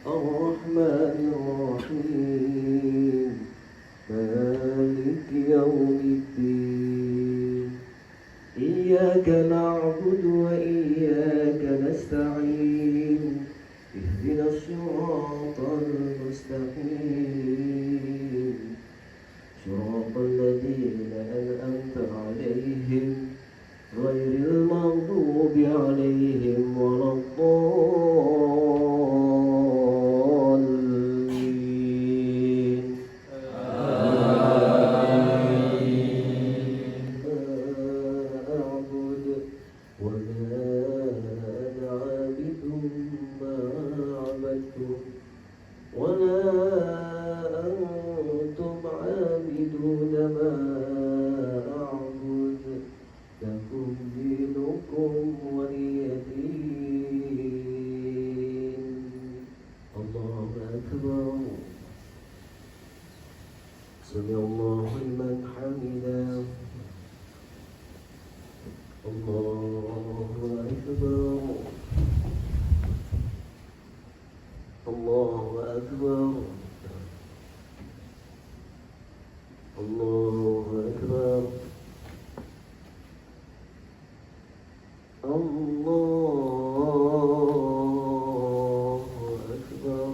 الرحمن الرحيم مالك يوم الدين إياك نعبد وإياك نستعين اهدنا الصراط المستقيم صراط الذين أنعمت عليهم غير المغضوب عليهم ولا الضالين أعبد ولا أنا عابد ما عبدتم ولا أنتم عابدون ما أعبد لكم دينكم ولي دين الله أكبر سمع الله لمن حمده الله أكبر الله أكبر الله أكبر الله أكبر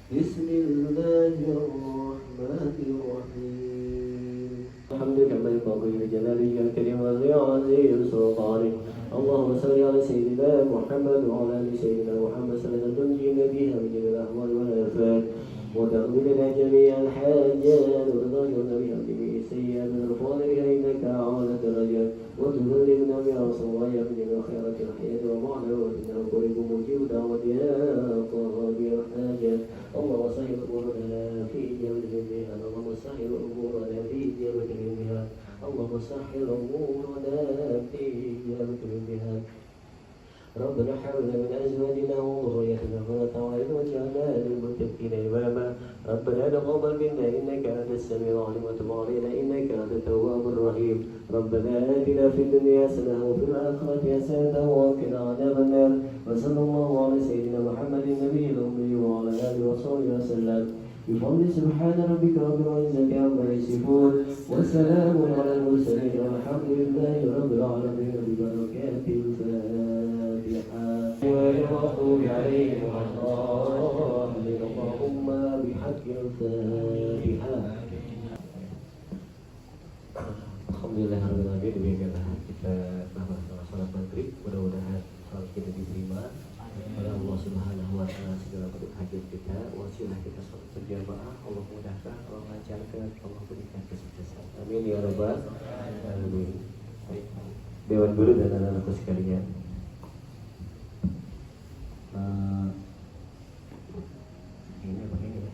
بسم الله الرحمن الرحيم الحمد لله ينبغي لجلاله الكريم ولعظيم سلطانه اللهم صل على سيدنا محمد وعلى ال سيدنا محمد صلاة تنجينا بها من جميع الاهوال والافات وتغفر لنا جميع الحاجات وتطهرنا بها من جميع السيئات ونرفعنا بها انك اعلى درجات وتذللنا بها صوايا من جميع خيرات الحياه ومعنى وانه قريب مجيب دعوة يا قاضي الحاجات اللهم سهل امورنا في اجابه جميعها اللهم سهل امورنا في اجابه جميعها اللهم سهل امورنا في اجابه جميعها ربنا هب لنا من ازواجنا وذريتنا قرة اعين واجعلنا للمتقين اماما ربنا تقبل منا انك انت السميع العليم وتب علينا انك انت التواب الرحيم ربنا اتنا في الدنيا حسنه وفي الاخره حسنه وقنا عذاب النار وصلى الله على سيدنا محمد النبي الامي وعلى اله وصحبه وسلم بفضل سبحان ربك رب العزه عما يصفون وسلام على المرسلين والحمد لله رب العالمين ببركات الفاتحه والمغضوب عليهم ولا الضالين اللهم بحق الفاتحه. Alhamdulillah demikianlah kita bahas salat maghrib, mudah-mudahan salat kita diterima oleh Allah Subhanahu wa taala segala bentuk hajat kita, wasilah kita salat berjamaah, Allah mudahkan, Allah lancarkan, Allah berikan kesuksesan. Amin ya rabbal alamin. Dewan guru dan anak-anakku sekalian. Ini begini ya.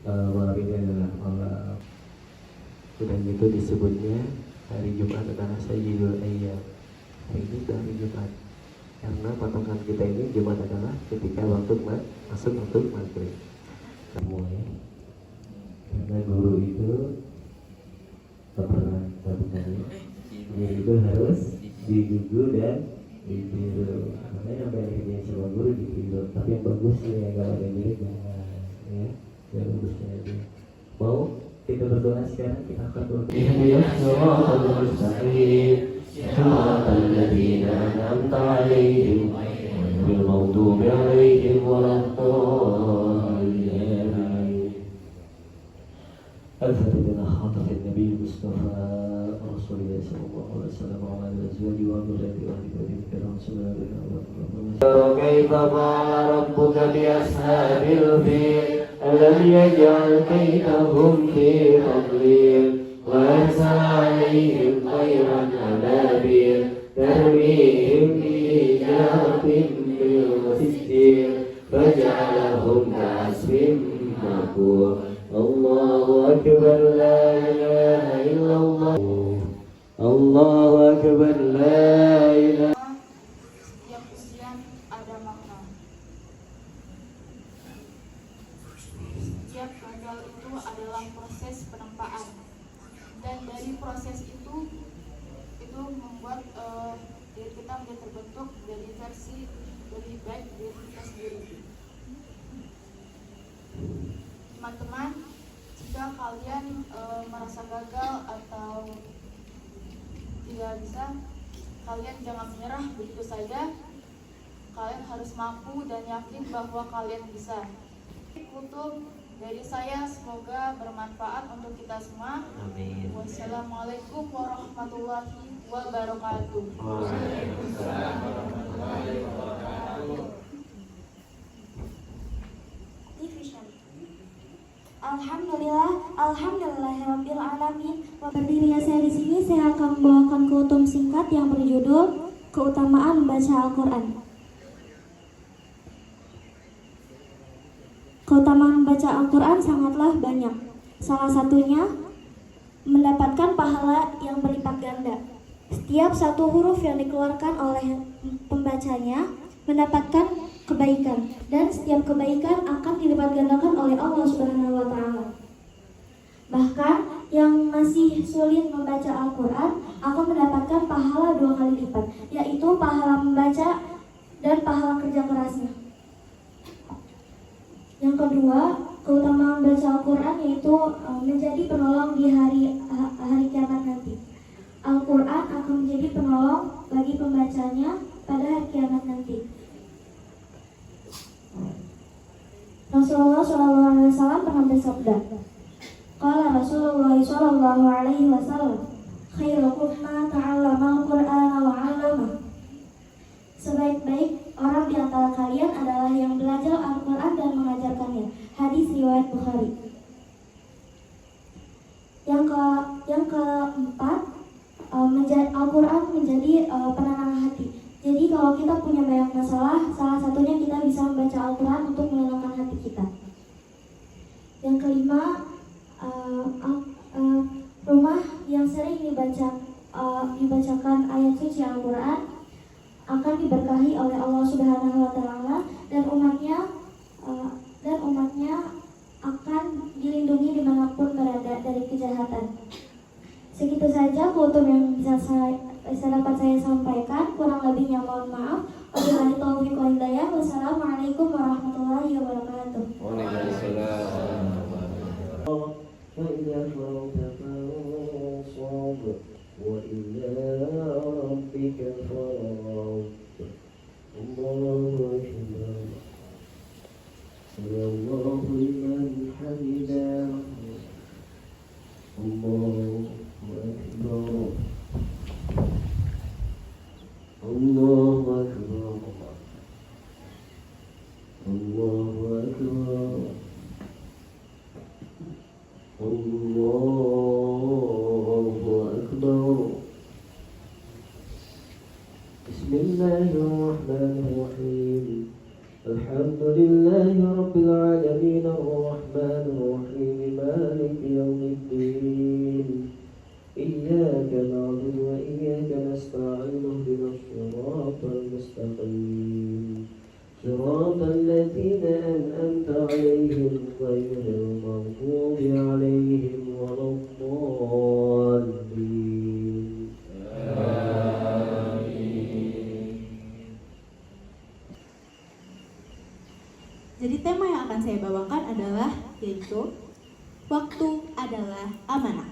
Malam ini adalah malam sudah itu disebutnya hari Jumat adalah Sayyidul Ayyam. Hari ini hari Jumat karena patokan kita ini Jumat adalah ketika waktu masuk waktu maghrib. Semua ya. Karena guru itu pernah tahu dia itu harus digugu dan ditiru. Makanya apa yang dikerjain sama guru ditiru. Tapi yang bagus nih yang kalau ada mirip jangan ya. Yang bagusnya aja. Mau kita berdoa sekarang, kita akan berdoa. Ihdinas siratal mustaqim siratal ladzina an'amta 'alaihim ghairil maghdubi 'alaihim waladdallin. الفاتحة خاطر النبي المصطفى رسول الله صلى الله عليه وسلم وعلى أزواجه وذريته وأهل بيته الكرام سبحانه وتعالى. كيف فعل ربك بأصحاب الفيل ألم يجعل كيدهم في تضليل وأرسل عليهم طيرا أبابيل ترميهم بحجارة من سجيل فجعلهم كعصف مأكول. الله أكبر لا إله إلا الله الله أكبر لا إله. Setiap ujian ada makna. Setiap gagal itu adalah membuat diri kita menjadi terbentuk dari versi lebih baik dari kita sendiri. Teman-teman, jika kalian merasa gagal atau tidak bisa, kalian jangan menyerah begitu saja. Kalian harus mampu dan yakin bahwa kalian bisa. Kutub dari saya, semoga bermanfaat untuk kita semua. Amin. Wassalamualaikum warahmatullahi wabarakatuh. Waalaikumsalam warahmatullahi wabarakatuh. Alhamdulillahirabbil alamin. Berdirinya saya di sini, saya akan membawakan kutum singkat yang berjudul Keutamaan Membaca Al-Quran. Keutamaan membaca Al-Quran sangatlah banyak. Salah satunya mendapatkan pahala yang berlipat ganda. Setiap satu huruf yang dikeluarkan oleh pembacanya mendapatkan kebaikan, dan setiap kebaikan akan dilipat gandakan oleh Allah Subhanahu wa Ta'ala. Bahkan yang masih sulit membaca Al-Quran akan mendapatkan pahala 2 kali lipat, yaitu pahala membaca dan pahala kerja kerasnya. Yang kedua, keutamaan membaca Al-Quran yaitu menjadi penolong di hari kiamat nanti. Al-Quran akan menjadi penolong bagi pembacanya pada hari kiamat nanti. Rasulullah SAW pernah bersabda, Qala Rasulullah SAW, khairukum man ta'allama al-Qur'ana wa 'allama. Sebaik-baik orang di antara kalian adalah yang belajar Al-Quran dan mengajarkannya. Hadis riwayat Bukhari. Yang keempat, Al-Quran menjadi penenang hati. Jadi kalau kita punya banyak masalah, salah satunya kita bisa membaca Al-Quran untuk menenangkan hati kita. Yang kelima, rumah yang sering dibacakan ayat suci Al-Quran akan diberkahi oleh Allah Subhanahu wa Ta'ala, dan umatnya akan dilindungi dimanapun berada dari kejahatan. Segitu saja kultum yang bisa dapat saya sampaikan. Kurang lebihnya mohon maaf. Wabillahi taufiq wal hidayah. Wassalamualaikum warahmatullahi wabarakatuh. Waalaikumsalam. وإذا فرغت فانصب وإلى ربك فارغب. الله أكبر. سمع الله لمن حمده. الله أكبر. الله أكبر. الله أكبر. الله أكبر. بسم الله الرحمن الرحيم. الحمد لله رب العالمين الرحمن الرحيم مالك يوم الدين. إياك نعبد وإياك نستعين اهدنا الصراط المستقيم صراط الذين أنعمت عليهم غير المغضوب عليهم ولا الضالين. Jadi tema yang akan saya bawakan adalah yaitu waktu adalah amanah.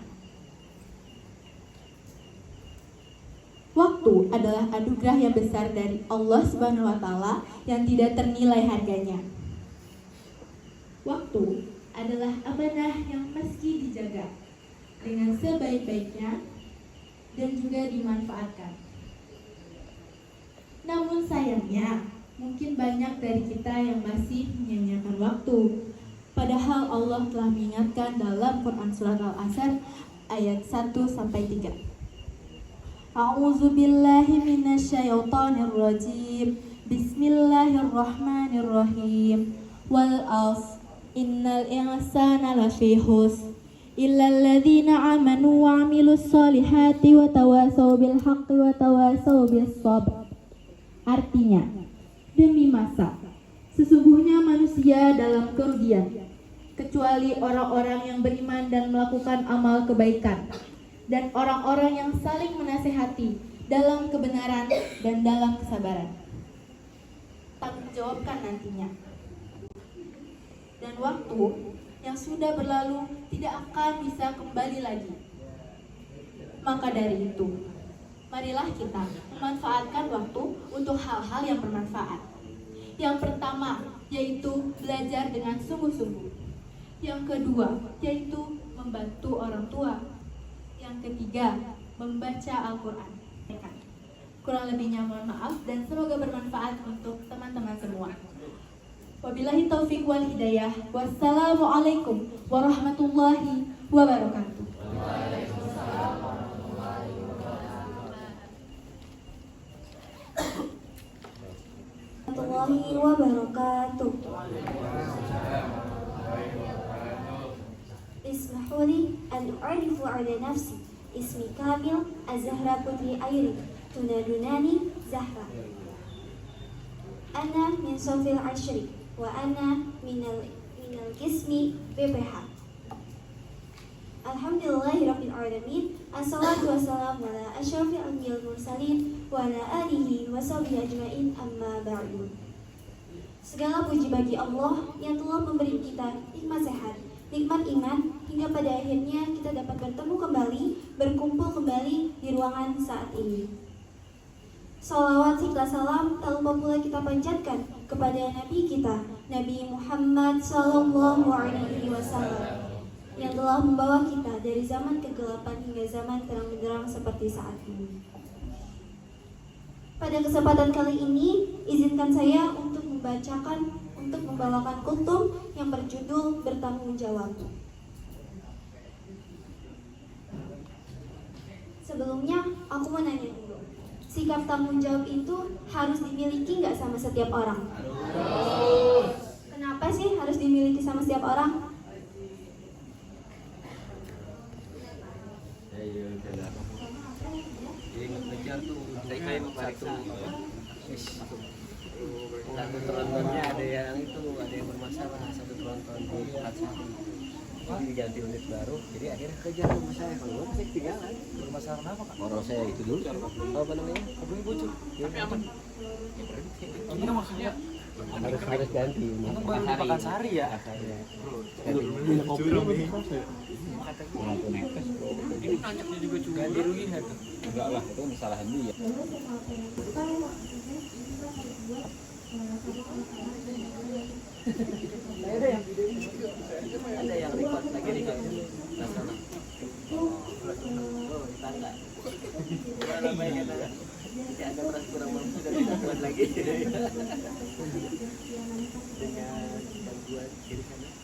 Waktu adalah anugerah yang besar dari Allah Subhanahu wa Ta'ala yang tidak ternilai harganya. Waktu adalah amanah yang meski dijaga dengan sebaik-baiknya dan juga dimanfaatkan. Namun sayangnya, mungkin banyak dari kita yang masih menyia-nyiakan waktu. Padahal Allah telah mengingatkan dalam Quran Surat Al-Asr ayat 1-3. A'udzu billahi minasyaitonir rajim. Bismillahirrahmanirrahim. Wal 'ashr innal insana lafi khusr illal ladzina amanu wa 'amilus solihati wa tawasaw bil haqqi wa tawasaw bis sabr. Artinya, demi masa, sesungguhnya manusia dalam kerugian, kecuali orang-orang yang beriman dan melakukan amal kebaikan, dan orang-orang yang saling menasehati dalam kebenaran dan dalam kesabaran. Tanggung jawabkan nantinya. Dan waktu yang sudah berlalu tidak akan bisa kembali lagi. Maka dari itu, marilah kita memanfaatkan waktu untuk hal-hal yang bermanfaat. Yang pertama, yaitu belajar dengan sungguh-sungguh. Yang kedua, yaitu membantu orang tua. Yang ketiga, membaca Al-Quran. Kurang lebihnya mohon maaf dan semoga bermanfaat untuk teman-teman semua. Wabillahi taufiq wal hidayah. Wassalamualaikum warahmatullahi wabarakatuh. Warahmatullahi wabarakatuh. Ismahuli an u'arifu ala nafsi. Ismi Kamil Az-Zahra Putri Ayri. Tunadunani Zahra. Ana min sofil ashri wa ana minal qismi BPH. Alhamdulillahirabbil alamin. Assalatu wassalamu ala asyrafil anbiya'il mursalin wa ala alihi wa sahbihi ajmain, amma ba'du. Segala puji bagi Allah yang telah memberi kita nikmat sehat, nikmat iman, hingga pada akhirnya kita dapat bertemu kembali, berkumpul kembali di ruangan saat ini. Salawat serta salam tak lupa pula kita panjatkan kepada Nabi kita, Nabi Muhammad Sallallahu Alaihi Wasallam, yang telah membawa kita dari zaman kegelapan hingga zaman terang benderang seperti saat ini. Pada kesempatan kali ini, izinkan saya untuk membawakan kultum yang berjudul Bertanggung Jawab. Sebelumnya, aku mau nanya dulu. Sikap tanggung jawab itu harus dimiliki nggak sama setiap orang? Harus. Kenapa sih harus dimiliki sama setiap orang? Satu trontonnya ada yang bermasalah, satu tronton di Pelatsari. Jadi diganti unit baru, jadi akhirnya kejar rumah saya. Kalau saya ketinggalan. Bermasalah apa kak? Orang saya itu dulu. Apa namanya? Kabel bocor. Tapi apa? Ini maksudnya harus ganti. Itu baru di Pekansari ya? Ini tanjaknya juga cuma ganti rugi nggak tuh? Enggak lah, itu kesalahan dia. Ada yang record lagi di sana. Oh, di tangga. Berapa banyak ada? Tidak ada beras kurang mampu dari buat lagi. Dengan gangguan kiri kanan.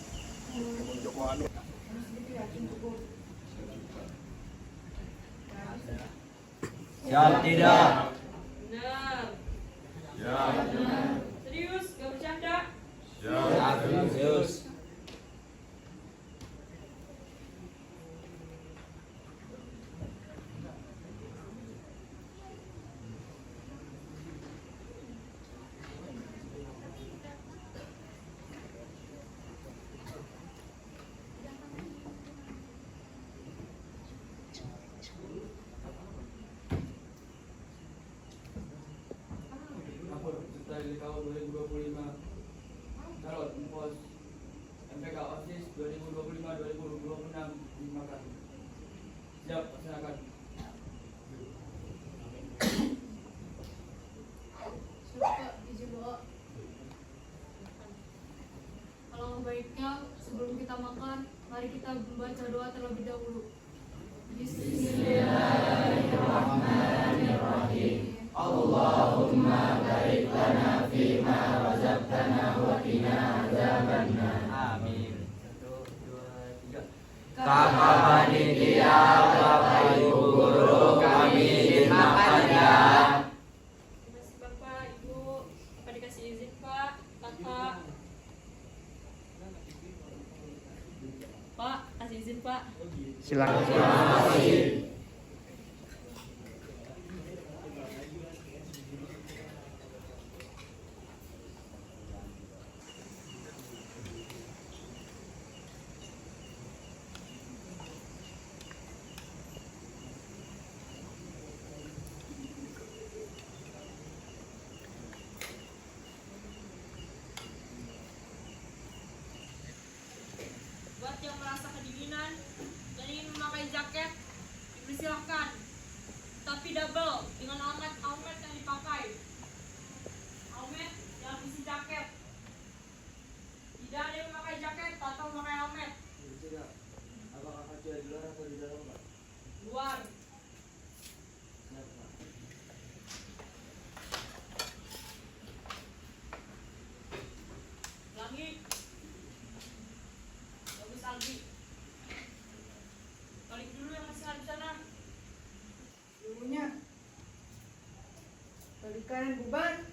Ya tidak. Benar. Ya. Serius, gak bercanda. Ya. Serius. Dari tahun 2025 calon pos MPK OSIS 2025-2026 dimakan. Siap, silakan. Suka izin doa. Alangkah baiknya sebelum kita makan, mari kita membaca doa terlebih dahulu. Bismillahirrahmanirrahim. Allahumma barik lana fima razaqtana wa qina adzabannar. Amin. 1, 2, 3. Kakak panitia, Bapak Ibu guru kami dimakan ya. Terima kasih Bapak, Ibu. Bapak dikasih izin Pak, Kakak. Pak, kasih izin Pak. Silakan. jaket, dipersilahkan. Tapi double dengan almet yang dipakai. Almet yang isi jaket. Tidak ada yang memakai jaket atau memakai almet. Apakah kaca di luar atau di dalam, Pak? Luar. Kenapa, Pak? Langi. Bagus Albi. Balik dulu yang masih ada di sana. Dulunya. Balikan bubar.